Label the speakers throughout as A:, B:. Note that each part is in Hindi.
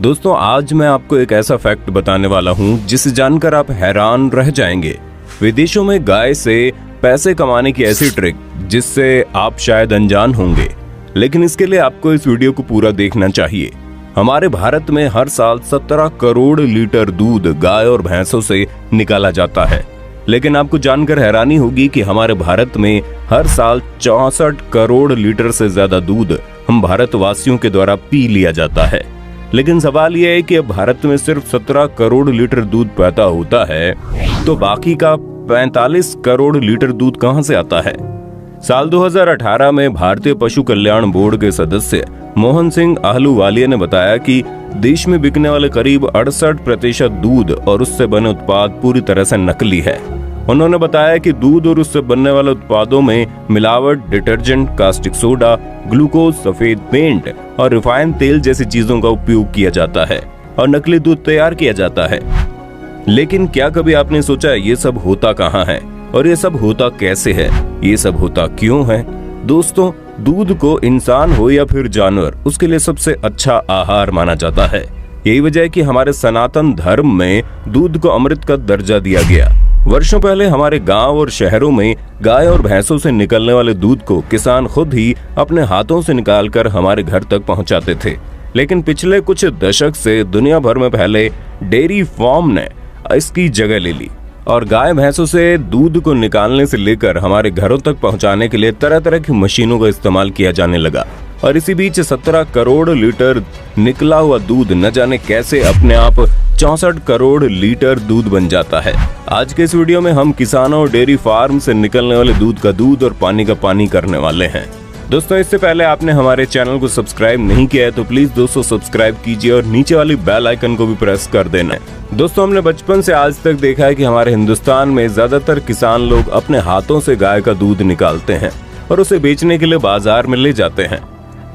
A: दोस्तों आज मैं आपको एक ऐसा फैक्ट बताने वाला हूँ जिसे जानकर आप हैरान रह जाएंगे। विदेशों में गाय से पैसे कमाने की ऐसी ट्रिक जिससे आप शायद अनजान होंगे, लेकिन इसके लिए आपको इस वीडियो को पूरा देखना चाहिए। हमारे भारत में हर साल 17 करोड़ लीटर दूध गाय और भैंसों से निकाला जाता है, लेकिन आपको जानकर हैरानी होगी कि हमारे भारत में हर साल 64 करोड़ लीटर से ज्यादा दूध हम भारतवासियों के द्वारा पी लिया जाता है। लेकिन सवाल यह है कि अब भारत में सिर्फ 17 करोड़ लीटर दूध पैदा होता है, तो बाकी का 45 करोड़ लीटर दूध कहां से आता है। साल 2018 में भारतीय पशु कल्याण बोर्ड के सदस्य मोहन सिंह आहलूवालिया ने बताया कि देश में बिकने वाले करीब 68% दूध और उससे बने उत्पाद पूरी तरह से नकली है। उन्होंने बताया कि दूध और उससे बनने वाले उत्पादों में मिलावट, डिटर्जेंट, कास्टिक सोडा, ग्लूकोज, सफेद पेंट और रिफाइंड तेल जैसी चीजों का उपयोग किया जाता है और नकली दूध तैयार किया जाता है। लेकिन क्या कभी आपने सोचा ये सब होता कहाँ है और ये सब होता कैसे है, ये सब होता क्यों है? दोस्तों, दूध को इंसान हो या फिर जानवर, उसके लिए सबसे अच्छा आहार माना जाता है। यही वजह है कि हमारे सनातन धर्म में दूध को अमृत का दर्जा दिया गया। वर्षों पहले हमारे गांव और शहरों में गाय और भैंसों से निकलने वाले दूध को किसान खुद ही अपने हाथों से निकालकर हमारे घर तक पहुंचाते थे। लेकिन पिछले कुछ दशक से दुनिया भर में फैले डेयरी फार्म ने इसकी जगह ले ली और गाय भैंसों से दूध को निकालने से लेकर हमारे घरों तक पहुंचाने के लिए तरह तरह की मशीनों का इस्तेमाल किया जाने लगा। और इसी बीच 17 करोड़ लीटर निकला हुआ दूध न जाने कैसे अपने आप 64 करोड़ लीटर दूध बन जाता है। आज के इस वीडियो में हम किसानों और डेयरी फार्म से निकलने वाले दूध का दूध और पानी का पानी करने वाले हैं। दोस्तों, इससे पहले आपने हमारे चैनल को सब्सक्राइब नहीं किया है तो प्लीज दोस्तों सब्सक्राइब कीजिए और नीचे वाली बेल आइकन को भी प्रेस कर देना है। दोस्तों, हमने बचपन से आज तक देखा है कि हमारे हिंदुस्तान में ज्यादातर किसान लोग अपने हाथों से गाय का दूध निकालते हैं और उसे बेचने के लिए बाजार में ले जाते हैं।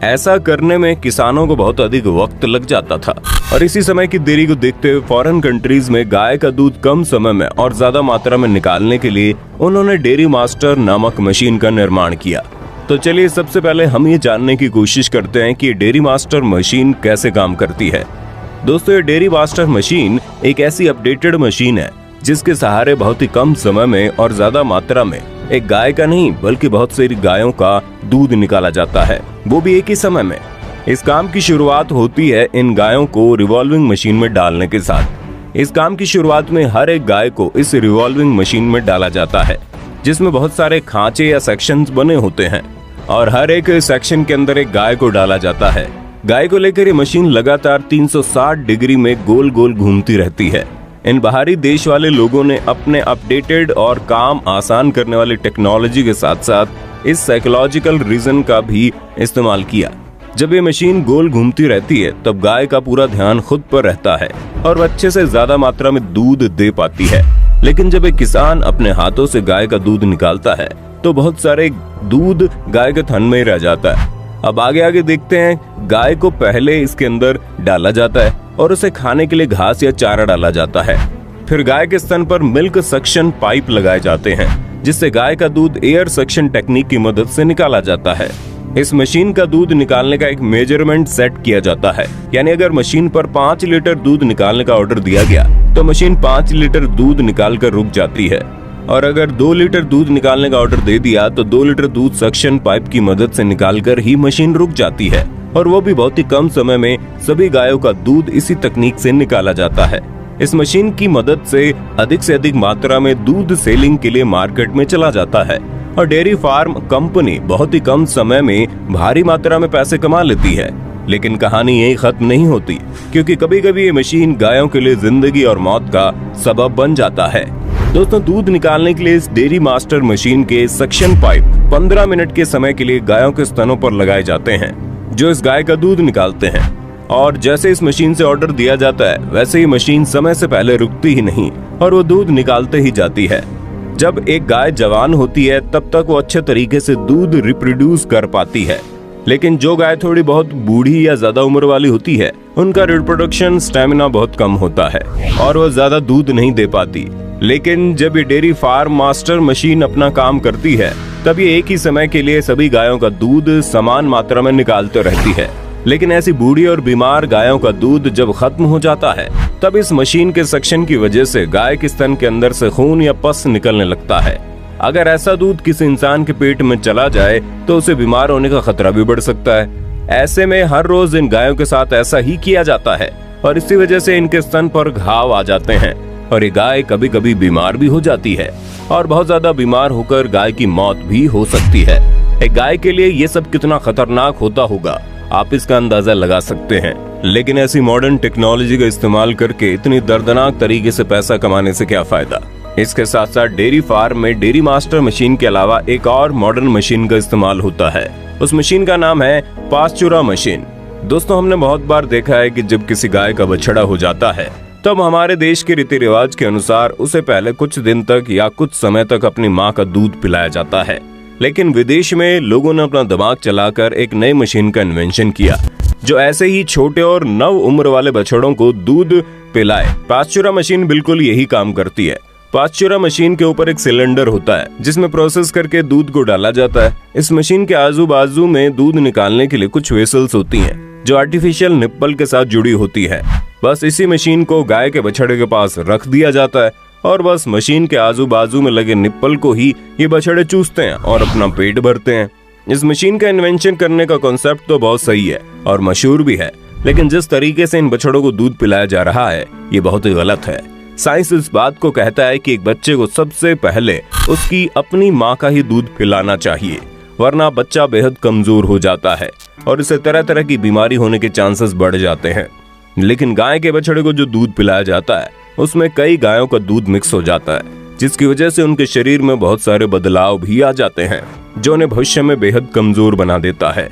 A: ऐसा करने में किसानों को बहुत अधिक वक्त लग जाता था और इसी समय की देरी को देखते हुए फॉरेन कंट्रीज में गाय का दूध कम समय में और ज्यादा मात्रा में निकालने के लिए उन्होंने डेयरी मास्टर नामक मशीन का निर्माण किया। तो चलिए सबसे पहले हम ये जानने की कोशिश करते हैं कि डेयरी मास्टर मशीन कैसे काम करती है। दोस्तों, ये डेयरी मास्टर मशीन एक ऐसी अपडेटेड मशीन है जिसके सहारे बहुत ही कम समय में और ज्यादा मात्रा में एक गाय का नहीं बल्कि बहुत सारी गायों का दूध निकाला जाता है, वो भी एक ही समय में। इस काम की शुरुआत होती है इन गायों को रिवॉल्विंग मशीन में डालने के साथ। इस काम की शुरुआत में हर एक गाय को इस रिवॉल्विंग मशीन में डाला जाता है, जिसमें बहुत सारे खांचे या सेक्शंस बने होते हैं और हर एक सेक्शन के अंदर एक गाय को डाला जाता है। गाय को लेकर ये मशीन लगातार 360 डिग्री में गोल गोल घूमती रहती है। इन बाहरी देश वाले लोगों ने अपने अपडेटेड और काम आसान करने वाली टेक्नोलॉजी के साथ साथ इस साइकोलॉजिकल रीजन का भी इस्तेमाल किया। जब ये मशीन गोल घूमती रहती है तब गाय का पूरा ध्यान खुद पर रहता है और अच्छे से ज्यादा मात्रा में दूध दे पाती है। लेकिन जब एक किसान अपने हाथों से गाय का दूध निकालता है तो बहुत सारे दूध गाय के थन में ही रह जाता है। अब आगे आगे देखते हैं। गाय को पहले इसके अंदर डाला जाता है और उसे खाने के लिए घास या चारा डाला जाता है। फिर गाय के स्तन पर मिल्क सक्शन पाइप लगाए जाते हैं, जिससे गाय का दूध एयर सक्शन टेक्निक की मदद से निकाला जाता है। इस मशीन का दूध निकालने का एक मेजरमेंट सेट किया जाता है, यानी अगर मशीन पर 5 लीटर दूध निकालने का ऑर्डर दिया गया तो मशीन 5 लीटर दूध निकाल कर रुक जाती है। और अगर 2 लीटर दूध निकालने का ऑर्डर दे दिया तो 2 लीटर दूध सक्शन पाइप की मदद से निकालकर ही मशीन रुक जाती है, और वो भी बहुत ही कम समय में सभी गायों का दूध इसी तकनीक से निकाला जाता है। इस मशीन की मदद से अधिक मात्रा में दूध सेलिंग के लिए मार्केट में चला जाता है और डेयरी फार्म कंपनी बहुत ही कम समय में भारी मात्रा में पैसे कमा लेती है। लेकिन कहानी यही खत्म नहीं होती, क्योंकि कभी कभी ये मशीन गायों के लिए जिंदगी और मौत का सबब बन जाता है। दोस्तों, दूध निकालने के लिए इस डेयरी मास्टर मशीन के सक्शन पाइप 15 मिनट के समय के लिए गायों के स्तनों पर लगाए जाते हैं, जो इस गाय का दूध निकालते हैं। और जैसे इस मशीन से ऑर्डर दिया जाता है वैसे ही मशीन समय से पहले रुकती ही नहीं और वो दूध निकालते ही जाती है। जब एक गाय जवान होती है तब तक वो अच्छे तरीके से दूध रिप्रोड्यूस कर पाती है, लेकिन जो गाय थोड़ी बहुत बूढ़ी या ज्यादा उम्र वाली होती है उनका रिप्रोडक्शन स्टेमिना बहुत कम होता है और वो ज्यादा दूध नहीं दे पाती। लेकिन जब ये डेयरी फार्म मास्टर मशीन अपना काम करती है तब ये एक ही समय के लिए सभी गायों का दूध समान मात्रा में निकालते रहती है लेकिन ऐसी बूढ़ी और बीमार गायों का दूध जब खत्म हो जाता है तब इस मशीन के सक्शन की वजह से गाय के स्तन के अंदर से खून या पस निकलने लगता है। अगर ऐसा दूध किसी इंसान के पेट में चला जाए तो उसे बीमार होने का खतरा भी बढ़ सकता है। ऐसे में हर रोज इन गायों के साथ ऐसा ही किया जाता है और इसी वजह से इनके स्तन पर घाव आ जाते हैं और ये गाय कभी कभी बीमार भी हो जाती है और बहुत ज्यादा बीमार होकर गाय की मौत भी हो सकती है। एक गाय के लिए ये सब कितना खतरनाक होता होगा आप इसका अंदाजा लगा सकते हैं। लेकिन ऐसी मॉडर्न टेक्नोलॉजी का इस्तेमाल करके इतनी दर्दनाक तरीके से पैसा कमाने से क्या फायदा। इसके साथ साथ डेयरी फार्म में डेयरी मास्टर मशीन के अलावा एक और मॉडर्न मशीन का इस्तेमाल होता है। उस मशीन का नाम है पास्चुरा मशीन। दोस्तों, हमने बहुत बार देखा है कि जब किसी गाय का बछड़ा हो जाता है तब हमारे देश के रीति रिवाज के अनुसार उसे पहले कुछ दिन तक या कुछ समय तक अपनी माँ का दूध पिलाया जाता है। लेकिन विदेश में लोगों ने अपना दिमाग चलाकर एक नई मशीन का इन्वेंशन किया जो ऐसे ही छोटे और नव उम्र वाले बछड़ों को दूध पिलाए। पास्चुरा मशीन बिल्कुल यही काम करती है। पास्चुरा मशीन के ऊपर एक सिलेंडर होता है जिसमें प्रोसेस करके दूध को डाला जाता है। इस मशीन के आजू बाजू में दूध निकालने के लिए कुछ वेसल्स होती हैं जो आर्टिफिशियल निप्पल के साथ जुड़ी होती है। बस इसी मशीन को गाय के बछड़े के पास रख दिया जाता है और बस मशीन के आजू बाजू में लगे निप्पल को ही ये बछड़े चूसते हैं और अपना पेट भरते हैं। इस मशीन का इन्वेंशन करने का कॉन्सेप्ट तो बहुत सही है और मशहूर भी है, लेकिन जिस तरीके से इन बछड़ों को दूध पिलाया जा रहा है ये बहुत ही गलत है। साइंस इस बात को कहता है कि एक बच्चे को सबसे पहले उसकी अपनी माँ का ही दूध पिलाना चाहिए, वरना बच्चा बेहद कमजोर हो जाता है और इसे तरह तरह की बीमारी होने के चांसेस बढ़ जाते हैं। लेकिन गाय के बछड़े को जो दूध पिलाया जाता है उसमें कई गायों का दूध मिक्स हो जाता है, जिसकी वजह से उनके शरीर में बहुत सारे बदलाव भी आ जाते हैं जो उन्हें भविष्य में बेहद कमजोर बना देता है।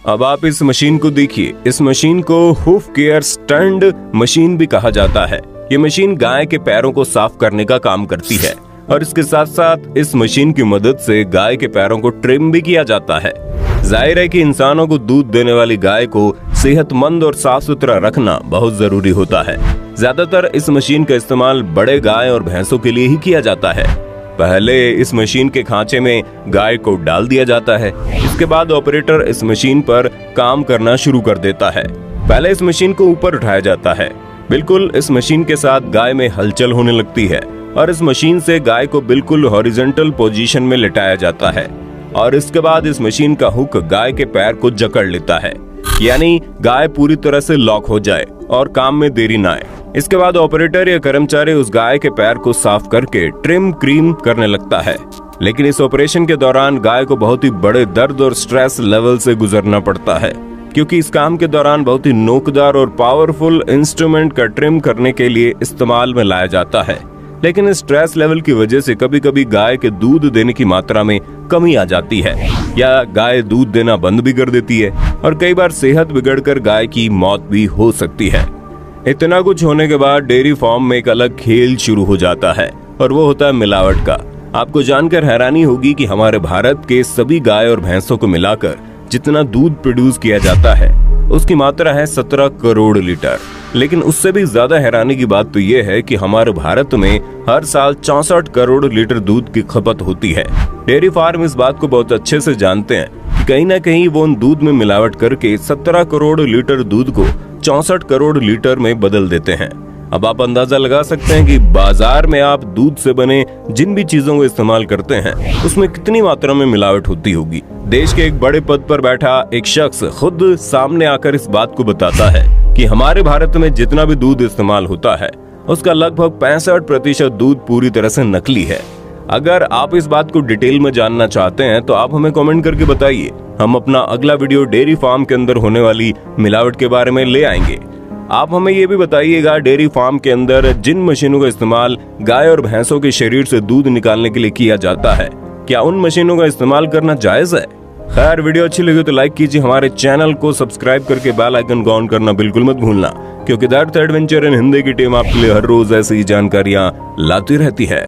A: अब आप इस मशीन को देखिए। इस मशीन को हुफ केयर स्टैंड मशीन भी कहा जाता है। ये मशीन गाय के पैरों को साफ करने का काम करती है और इसके साथ साथ इस मशीन की मदद से गाय के पैरों को ट्रिम भी किया जाता है। जाहिर है कि इंसानों को दूध देने वाली गाय को सेहतमंद और साफ सुथरा रखना बहुत जरूरी होता है। ज्यादातर इस मशीन का इस्तेमाल बड़े गाय और भैंसों के लिए ही किया जाता है। पहले इस मशीन के खांचे में गाय को डाल दिया जाता है। इसके बाद ऑपरेटर इस मशीन पर काम करना शुरू कर देता है। पहले इस मशीन को ऊपर उठाया जाता है। बिल्कुल इस मशीन के साथ गाय में हलचल होने लगती है और इस मशीन से गाय को बिल्कुल हॉरिजॉन्टल पोजीशन में लिटाया जाता है और इसके बाद इस मशीन का हुक गाय के पैर को जकड़ लेता है, यानी गाय पूरी तरह से लॉक हो जाए और काम में देरी ना आए। इसके बाद ऑपरेटर या कर्मचारी उस गाय के पैर को साफ करके ट्रिम क्रीम करने लगता है। लेकिन इस ऑपरेशन के दौरान गाय को बहुत ही बड़े दर्द और स्ट्रेस लेवल से गुजरना पड़ता है, क्योंकि इस काम के दौरान बहुत ही नोकदार और पावरफुल इंस्ट्रूमेंट का ट्रिम करने के लिए इस्तेमाल में लाया जाता है। लेकिन इस स्ट्रेस लेवल की वजह से कभी कभी गाय के दूध देने की मात्रा में कमी आ जाती है या गाय दूध देना बंद भी कर देती है और कई बार सेहत बिगड़कर गाय की मौत भी हो सकती है। इतना कुछ होने के बाद डेयरी फार्म में एक अलग खेल शुरू हो जाता है और वो होता है मिलावट का। आपको जानकर हैरानी होगी कि हमारे भारत के सभी गाय और भैंसों को मिलाकर जितना दूध प्रोड्यूस किया जाता है उसकी मात्रा है 17 करोड़ लीटर। लेकिन उससे भी ज्यादा हैरानी की बात तो ये है कि हमारे भारत में हर साल 64 करोड़ लीटर दूध की खपत होती है। डेयरी फार्म इस बात को बहुत अच्छे से जानते हैं कि कहीं ना कहीं वो उन दूध में मिलावट करके 17 करोड़ लीटर दूध को 64 करोड़ लीटर में बदल देते हैं। अब आप अंदाजा लगा सकते हैं कि बाजार में आप दूध से बने जिन भी चीजों को इस्तेमाल करते हैं उसमें कितनी मात्रा में मिलावट होती होगी। देश के एक बड़े पद पर बैठा एक शख्स खुद सामने आकर इस बात को बताता है कि हमारे भारत में जितना भी दूध इस्तेमाल होता है उसका लगभग 65% दूध पूरी तरह से नकली है। अगर आप इस बात को डिटेल में जानना चाहते हैं तो आप हमें कमेंट करके बताइए। हम अपना अगला वीडियो डेयरी फार्म के अंदर होने वाली मिलावट के बारे में ले आएंगे। आप हमें ये भी बताइएगा डेयरी फार्म के अंदर जिन मशीनों का इस्तेमाल गाय और भैंसों के शरीर से दूध निकालने के लिए किया जाता है, क्या उन मशीनों का इस्तेमाल करना जायज है? खैर, वीडियो अच्छी लगी तो लाइक कीजिए, हमारे चैनल को सब्सक्राइब करके बेल आइकन को ऑन करना बिल्कुल मत भूलना, क्योंकि दैट्स एडवेंचर इन हिंदी की टीम आपके लिए हर रोज ऐसी जानकारियां लाती रहती है।